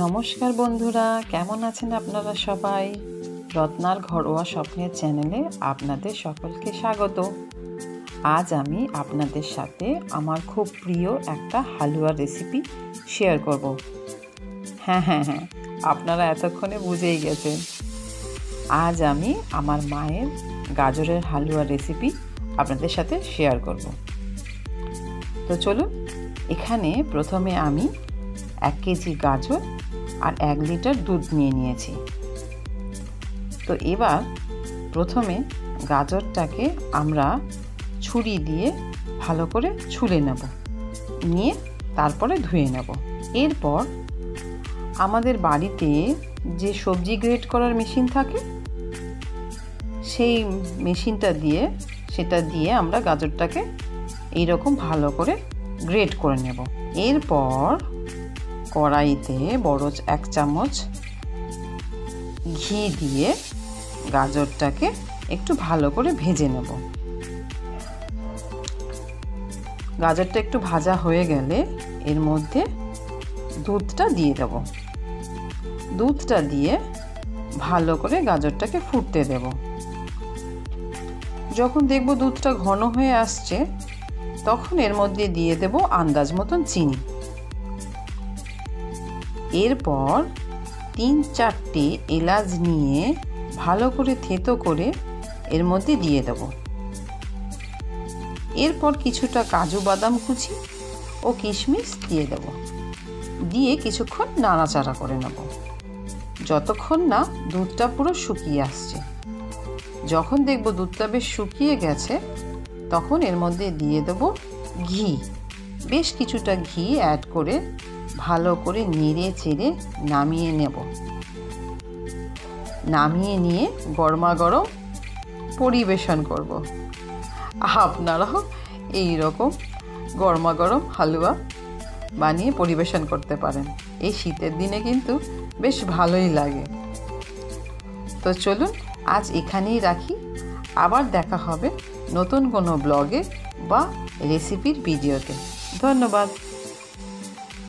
নমস্কার বন্ধুরা, কেমন আছেন আপনারা সবাই? রত্নার ঘরোয়া স্বপ্নের চ্যানেলে আপনাদের সকলকে স্বাগত। আজ আমি আপনাদের সাথে আমার খুব প্রিয় একটা হালুয়া রেসিপি শেয়ার করব। হ্যাঁ, আপনারা এতক্ষণে বুঝেই গেছেন। আজ আমি আমার মায়ের গাজরের হালুয়া রেসিপি আপনাদের সাথে শেয়ার করব। তো চলুন, এখানে প্রথমে আমি 1 কেজি গাজর আর 1 লিটার দুধ নিয়েছি। তো এবার প্রথমে গাজরটাকে আমরা ছুরি দিয়ে ভালো করে ছুলে নেব, নিয়ে তারপরে ধুয়ে নেব। এরপর আমাদের বাড়িতে যে সবজি গ্রেট করার মেশিন থাকে, সেই মেশিনটা দিয়ে আমরা গাজরটাকে এইরকম ভালো করে গ্রেট করে নেব। এরপর কড়াইতে বড় 1 চামচ ঘি দিয়ে গাজরটাকে একটু ভালো করে ভেজে নেব। গাজরটা একটু ভাজা হয়ে গেলে এর মধ্যে দুধটা দিয়ে দেব। দুধটা দিয়ে ভালো করে গাজরটাকে ফুটতে দেব। যখন দেখব দুধটা ঘন হয়ে আসছে, তখন এর মধ্যে দিয়ে দেব আন্দাজ মতন চিনি। এরপর 3-4টে এলাচ নিয়ে ভালো করে থেঁতো করে এর মধ্যে দিয়ে দেব। এরপর কিছুটা কাজু বাদাম কুচি ও কিশমিশ দিয়ে দেব। দিয়ে কিছুক্ষণ নাড়াচাড়া করে নেব, যতক্ষণ না দুধটা পুরো শুকিয়ে আসছে। যখন দেখব দুধটা বেশ শুকিয়ে গেছে, তখন এর মধ্যে দিয়ে দেব ঘি। বেশ কিছুটা ঘি অ্যাড করে ভালো করে নেড়ে চেড়ে নামিয়ে নেব। নামিয়ে নিয়ে গরমাগরম পরিবেশন করব। আপনারাও এই রকম গরমাগরম হালুয়া বানিয়ে পরিবেশন করতে পারেন। এই শীতের দিনে কিন্তু বেশ ভালোই লাগে। তো চলুন, আজ এখানেই রাখি। আবার দেখা হবে নতুন কোনো ব্লগে বা রেসিপির ভিডিওতে। ধন্যবাদ।